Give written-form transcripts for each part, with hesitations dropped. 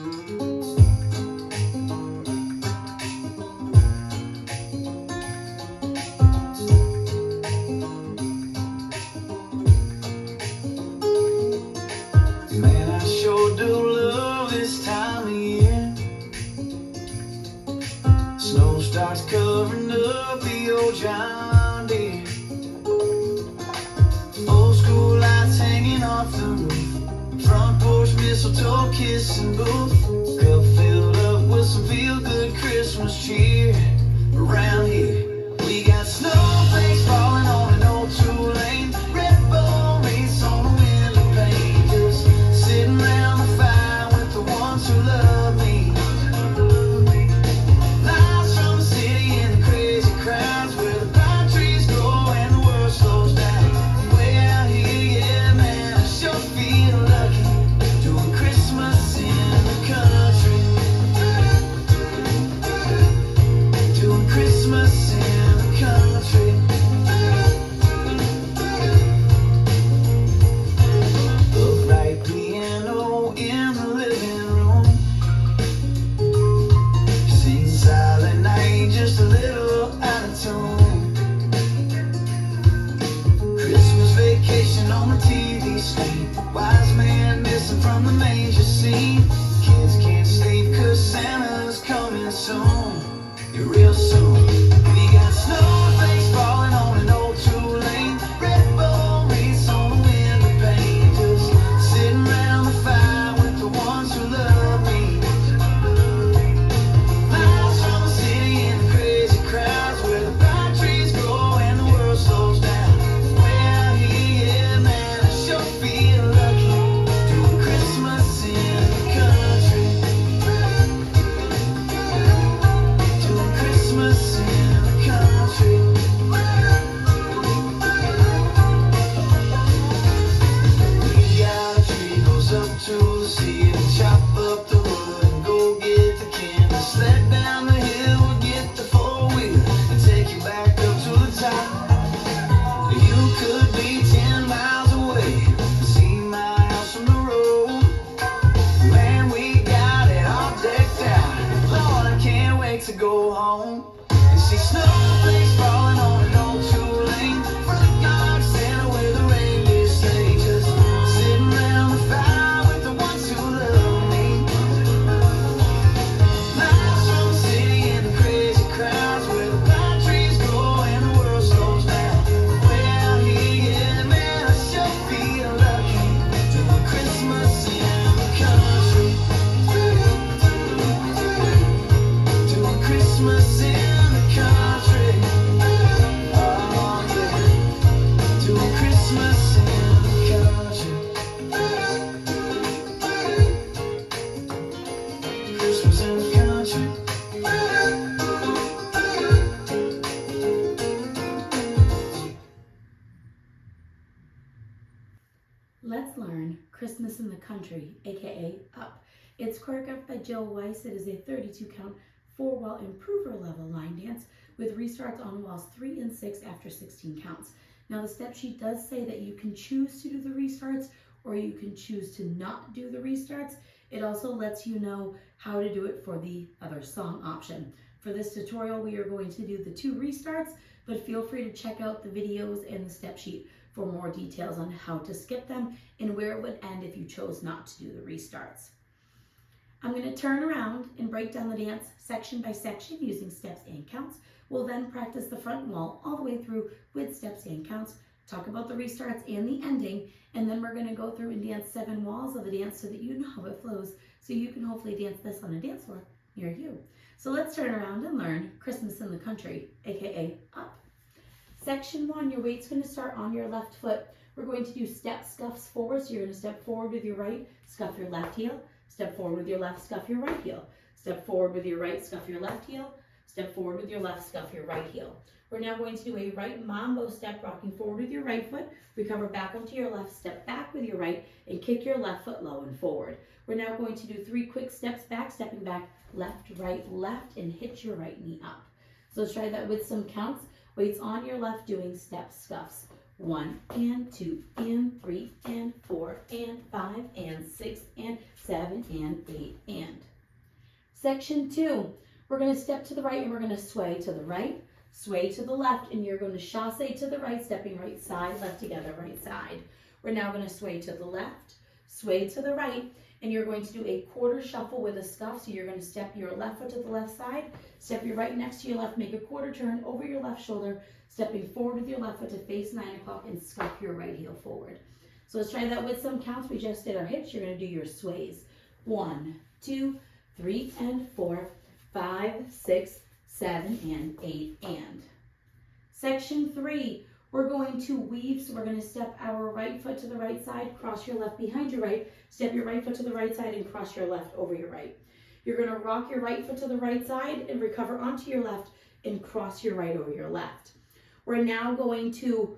Man, I sure do love this time of year. Snow starts covering up the old John Deere. Old school lights hanging off the roof. Front porch mistletoe kissing booth. Cup filled up with some feel-good Christmas cheer. Around here, we got snowflakes falling on an old two-lane. Red bone wreaths on the window pane. Just sitting around the fire with the ones who love me. Lights from the city and the crazy crowds where the pine trees grow and the world slows down. Way out here, yeah, man, I sure feel lucky doing Christmas in the country. Doing Christmas in the country. Upright piano in the living room. Sing Silent Night just a little out of tune. Christmas Vacation on the TV screen. Wise man missing from the manger scene. Kids can't sleep 'cause Santa's coming soon. Yeah, real soon. We got snowflakes falling on an old two-lane. Red bone wreaths on the window pane. Just sitting around the fire with the ones who love me. Miles from the city and the crazy crowds where the pine trees grow and the world slows down. Way out here, yeah, man, I sure feel lucky doing Christmas in the country. Doing Christmas in the country. We got a tree goes up to the sea and chop up the wood and go get the candy. Sled down the hill and get the four-wheel and take you back up to the top. You could be 10 miles away, see my house from the road. Man, we got it all decked out. Lord, I can't wait to go home and see snowflakes falling on an old two-lane. Front yard Santa with a reindeer sleigh. Just sitting around the fire with the ones who love me. Miles from the city and the crazy crowds where the pine trees grow and the world slows down. Way out here, yeah, man, I sure feel lucky doing Christmas in the country. Doing Christmas in the country. Oh, yeah. Doing Christmas in the country. Christmas in the country. Let's learn Christmas in the Country, aka Up. It's choreographed by Jill Weiss. It is a 32 count, 4-wall improver level line dance with restarts on walls 3 and 6 after 16 counts. Now the step sheet does say that you can choose to do the restarts or you can choose to not do the restarts. It also lets you know how to do it for the other song option. For this tutorial, we are going to do the 2 restarts, but feel free to check out the videos and the step sheet for more details on how to skip them and where it would end if you chose not to do the restarts. I'm going to turn around and break down the dance section by section using steps and counts. We'll then practice the front wall all the way through with steps and counts, talk about the restarts and the ending, and then we're going to go through and dance 7 walls of the dance so that you know how it flows, so you can hopefully dance this on a dance floor near you. So let's turn around and learn Christmas in the Country, aka Up. Section 1, your weight's going to start on your left foot. We're going to do step scuffs forward. So you're going to step forward with your right, scuff your left heel, step forward with your left, scuff your right heel, step forward with your right, scuff your left heel, step forward with your left, scuff your right heel. We're now going to do a right mambo step, rocking forward with your right foot, recover back onto your left, step back with your right, and kick your left foot low and forward. We're now going to do 3 quick steps back, stepping back, left, and hit your right knee up. So let's try that with some counts. Weights on your left doing step scuffs. 1 and 2 and 3 and 4 and 5 and 6 and 7 and 8 and. Section 2, we're going to step to the right and we're going to sway to the right, sway to the left, and you're going to chassé to the right, stepping right side, left together, right side. We're now going to sway to the left, sway to the right, and you're going to do a quarter shuffle with a scuff. So you're going to step your left foot to the left side, step your right next to your left, make a quarter turn over your left shoulder, stepping forward with your left foot to face 9 o'clock and scuff your right heel forward. So let's try that with some counts. We just did our hips. You're going to do your sways. 1, 2, 3 and 4, 5, 6, 7 and 8 and. Section 3, we're going to weave. So we're going to step our right foot to the right side, cross your left behind your right, step your right foot to the right side and cross your left over your right. You're going to rock your right foot to the right side and recover onto your left and cross your right over your left. We're now going to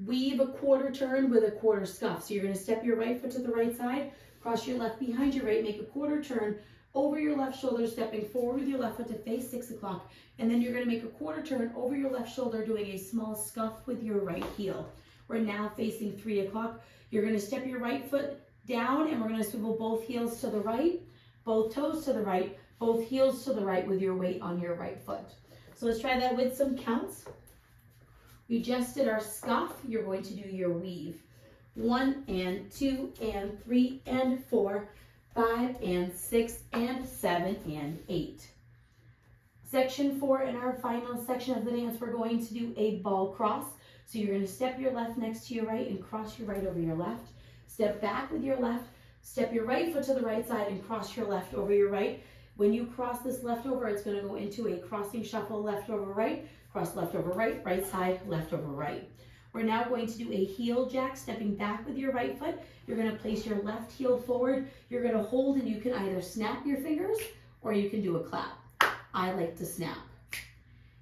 weave a quarter turn with a quarter scuff. So you're going to step your right foot to the right side, cross your left behind your right, make a quarter turn over your left shoulder, stepping forward with your left foot to face 6 o'clock. And then you're going to make a quarter turn over your left shoulder, doing a small scuff with your right heel. We're now facing 3 o'clock. You're going to step your right foot down and we're going to swivel both heels to the right, both toes to the right, both heels to the right with your weight on your right foot. So let's try that with some counts. We just did our scuff. You're going to do your weave. 1 and 2 and 3 and 4, 5 and 6 and 7 and 8. Section 4, in our final section of the dance, we're going to do a ball cross. So you're going to step your left next to your right and cross your right over your left. Step back with your left, step your right foot to the right side and cross your left over your right. When you cross this left over, it's going to go into a crossing shuffle, left over right, cross left over right, right side, left over right. We're now going to do a heel jack, stepping back with your right foot. You're going to place your left heel forward. You're going to hold and you can either snap your fingers or you can do a clap. I like to snap.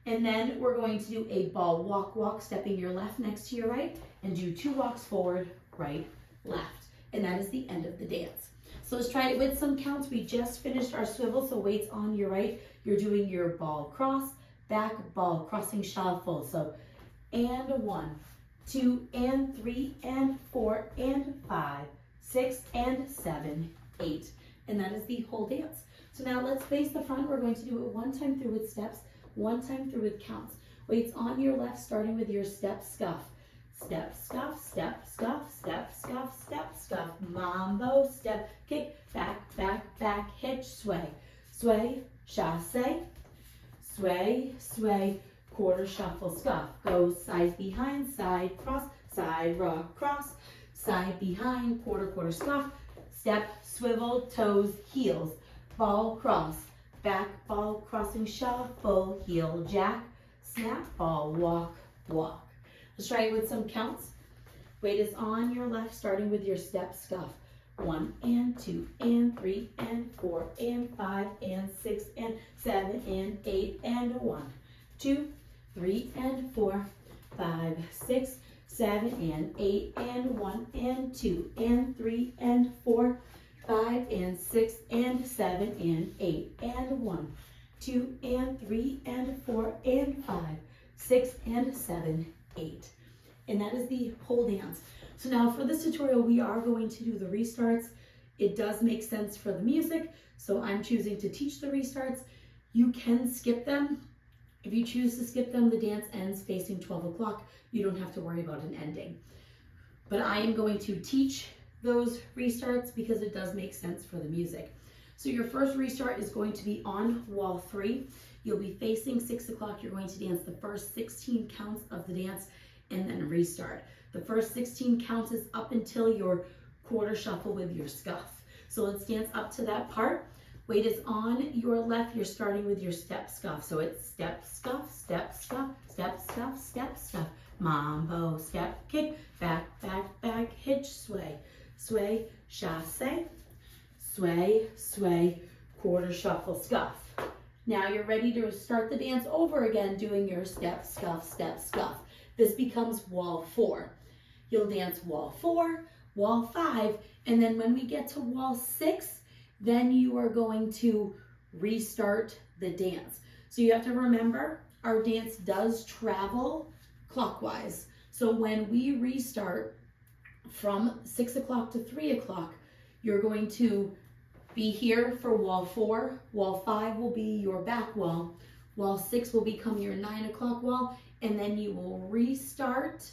And then we're going to do a ball walk walk, stepping your left next to your right and do 2 walks forward, right, left. And that is the end of the dance. So let's try it with some counts. We just finished our swivel, so weights on your right. You're doing your ball cross, back ball, crossing shuffle. So, and 1, 2 and 3 and 4 and 5, 6 and 7, 8. And that is the whole dance. So now let's face the front. We're going to do it 1 time through with steps, 1 time through with counts. Weights on your left, starting with your step scuff. Step, scuff, step, scuff, step, scuff, step, scuff, mambo, step, kick, back, back, back, hitch, sway, sway, chassé, sway, sway, quarter shuffle, scuff, go side behind, side cross, side rock, cross, side behind, quarter, quarter scuff, step, swivel, toes, heels, ball cross, back ball, crossing shuffle, heel jack, snap, ball, walk, walk. Let's try it with some counts. Weight is on your left, starting with your step scuff. 1 and 2 and 3 and 4 and 5 and 6 and 7 and 8 and 1, 2, 3 and 4, 5, 6, 7 and 8 and 1 and 2 and 3 and 4, 5 and 6 and 7 and 8 and 1, 2 and 3 and 4 and 5, 6 and 7, 8. And that is the whole dance. So now for this tutorial, we are going to do the restarts. It does make sense for the music, so I'm choosing to teach the restarts. You can skip them. If you choose to skip them, the dance ends facing 12 o'clock. You don't have to worry about an ending. But I am going to teach those restarts because it does make sense for the music. So your first restart is going to be on wall 3. You'll be facing 6 o'clock. You're going to dance the first 16 counts of the dance and then restart. The first 16 counts is up until your quarter shuffle with your scuff. So let's dance up to that part. Weight is on your left. You're starting with your step scuff. So it's step, scuff, step, scuff, step, scuff, step, scuff, mambo, step, kick, back, back, back, hitch, sway, sway, chassé, sway, sway, quarter shuffle, scuff. Now you're ready to start the dance over again, doing your step, scuff, step, scuff. This becomes wall 4. You'll dance wall 4, wall 5, and then when we get to wall 6, then you are going to restart the dance. So you have to remember, our dance does travel clockwise. So when we restart from 6 o'clock to 3 o'clock, you're going to be here for wall 4. Wall 5 will be your back wall. Wall 6 will become your 9 o'clock wall, and then you will restart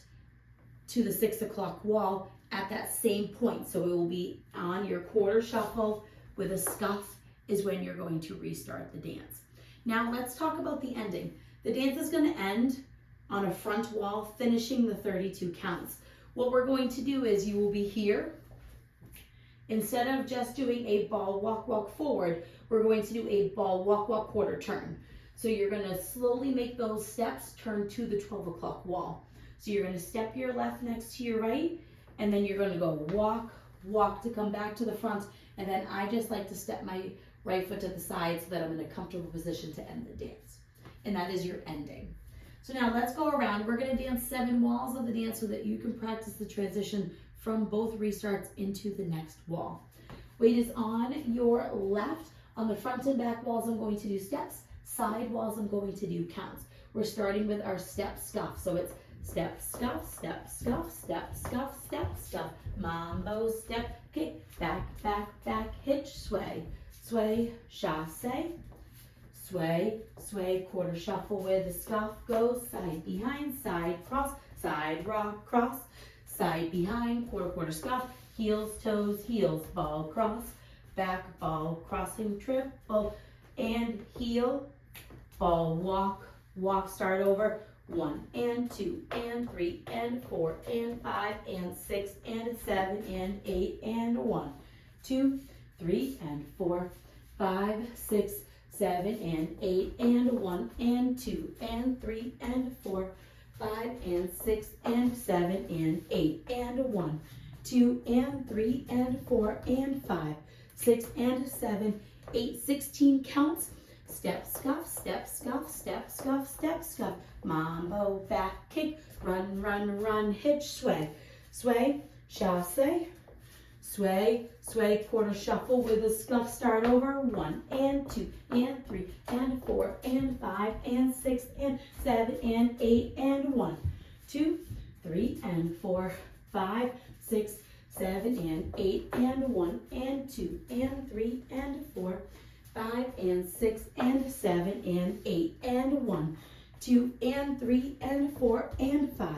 to the 6 o'clock wall at that same point. So it will be on your quarter shuffle with a scuff is when you're going to restart the dance. Now let's talk about the ending. The dance is going to end on a front wall, finishing the 32 counts. What we're going to do is you will be here. Instead of just doing a ball walk, walk forward, we're going to do a ball walk, walk quarter turn. So you're going to slowly make those steps turn to the 12 o'clock wall. So you're going to step your left next to your right, and then you're going to go walk, walk to come back to the front, and then I just like to step my right foot to the side so that I'm in a comfortable position to end the dance. And that is your ending. So now let's go around. We're going to dance 7 walls of the dance so that you can practice the transition from both restarts into the next wall. Weight is on your left. On the front and back walls, I'm going to do steps. Side walls, I'm going to do counts. We're starting with our step scuff. So it's step, scuff, step, scuff, step, scuff, step, scuff. Mambo, step, kick, back, back, back, hitch, sway. Sway, chasse. Sway, sway, quarter shuffle with the scuff. Go side, behind, side, cross, side, rock, cross. Side, behind, quarter, quarter scuff. Heels, toes, heels, ball, cross. Back, ball, crossing, triple, and heel. Ball, walk, walk, start over. 1 and 2 and 3 and 4 and 5 and 6 and 7 and 8 and 1, 2, 3 and 4, 5, 6, 7 and 8 and 1 and 2 and 3 and 4, 5 and 6 and 7 and 8 and 1, 2 and 3 and 4 and 5, 6 and 7, 8, 16 counts. Step, scuff, step, scuff, step, scuff, step, scuff. Mambo, back, kick, run, run, run, hitch, sway. Sway, chasse, sway, sway, quarter shuffle with a scuff, start over. 1 and 2 and 3 and 4 and 5 and 6 and 7 and 8 and 1, 2, 3 and 4, 5, 6, 7 and 8 and 1 and 2 and 3 and 4, 5 and 6 and 7 and 8 and 1, 2 and 3 and 4 and 5,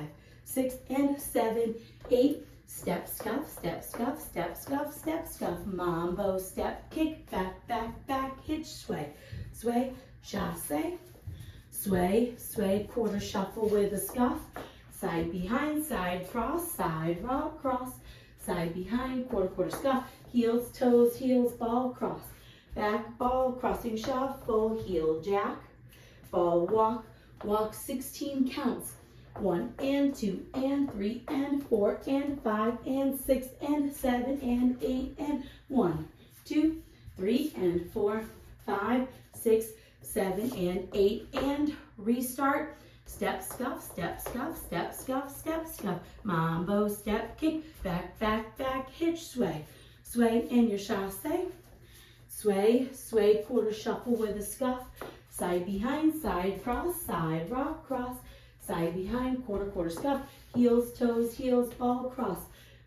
6 and 7, 8, step, scuff, step, scuff, step, scuff, step, scuff, mambo, step, kick, back, back, back, hitch, sway, sway, chasse, sway, sway, quarter shuffle with a scuff, side behind, side cross, side rock, cross, side behind, quarter, quarter scuff, heels, toes, heels, ball, cross. Back, ball, crossing shuffle, heel, jack, ball, walk, walk, 16 counts. 1 and 2 and 3 and 4 and 5 and 6 and 7 and 8 and 1, 2, 3 and 4, 5, 6, 7 and 8 and restart. Step, scuff, step, scuff, step, scuff, step, scuff. Mambo, step, kick, back, back, back, hitch, sway. Sway in your chasse. Sway, sway, quarter shuffle with a scuff. Side behind, side cross, side rock, cross. Side behind, quarter, quarter scuff. Heels, toes, heels, ball, cross.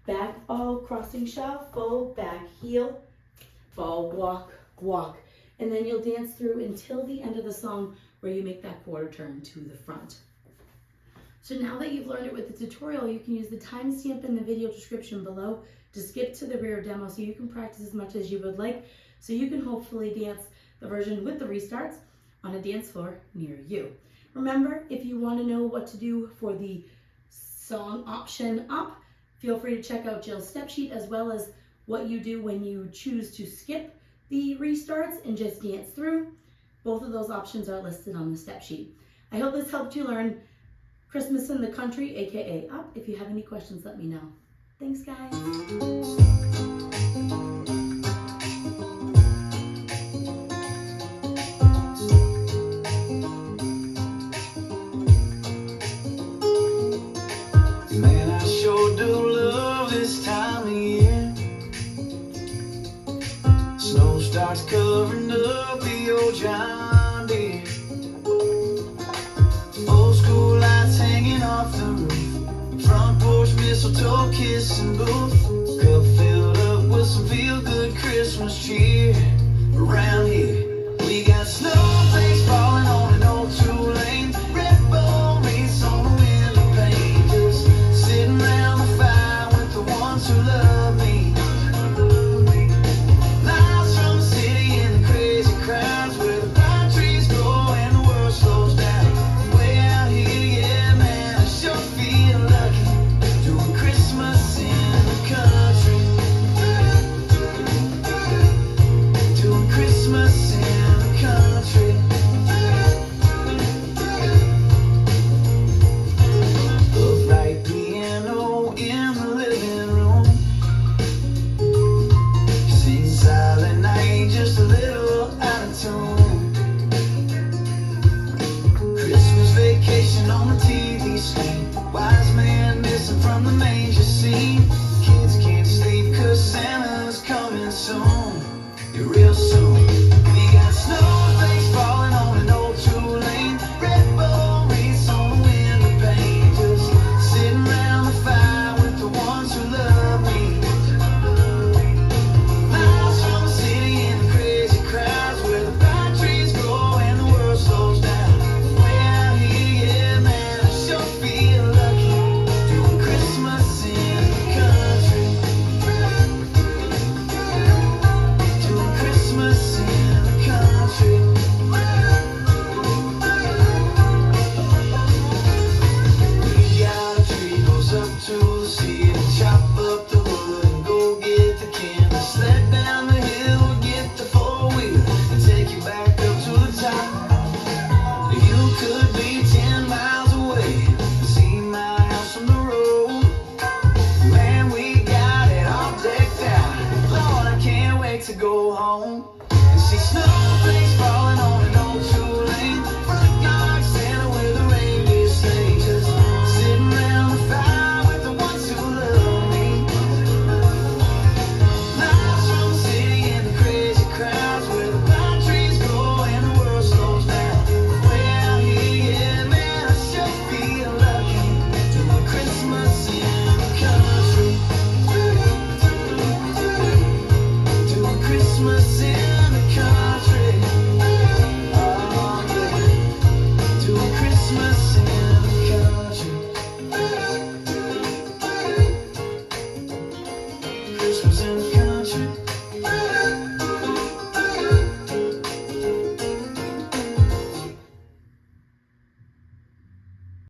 Back, ball, crossing shuffle. Back, heel, ball, walk, walk. And then you'll dance through until the end of the song where you make that quarter turn to the front. So now that you've learned it with the tutorial, you can use the timestamp in the video description below to skip to the rear demo so you can practice as much as you would like, so you can hopefully dance the version with the restarts on a dance floor near you. Remember, if you want to know what to do for the song option up, feel free to check out Jill's step sheet, as well as what you do when you choose to skip the restarts and just dance through. Both of those options are listed on the step sheet. I hope this helped you learn Christmas in the Country, aka Up. If you have any questions, let me know. Thanks, guys. Man, I sure do love this time of year. Snow starts covering up the old John Deere. Old school lights hanging off the roof. mistletoe kissing booth. Cup filled up with some feel-good Christmas cheer. Around here, we got snowflakes falling on an old two-lane. Red bone wreaths on the window pane. Just sitting around the fire with the ones who love me. Lights from the city and the crazy crowds where the pine trees grow and the world slows down. Way out here, yeah, man, I sure feel lucky. Doing Christmas in the country. Doing Christmas in the country. Upright piano in the living room. Sing Silent Night, just a little out of tune. Christmas Vacation on the TV screen. Wise man missing from the manger scene. Kids can't sleep 'cause Santa's coming soon. Yeah, real soon. We got snowflakes falling on an old two-lane. Red bone wreaths on the window pane. Just sitting around the fire with the ones who love me. Miles from the city and the crazy crowds where the pine trees grow and the world slows down. Way out here, yeah, man, I sure feel lucky. Doing Christmas in the country. Doing Christmas in the country. We got a tree goes up to the sea and chop up the wood and go get the candles. Sled down the hill and get the four-wheel and take you back up to the top. You could be 10 miles away and see my house from the road. Man, we got it all decked out. Lord, I can't wait to go home and see snowflakes falling on an old two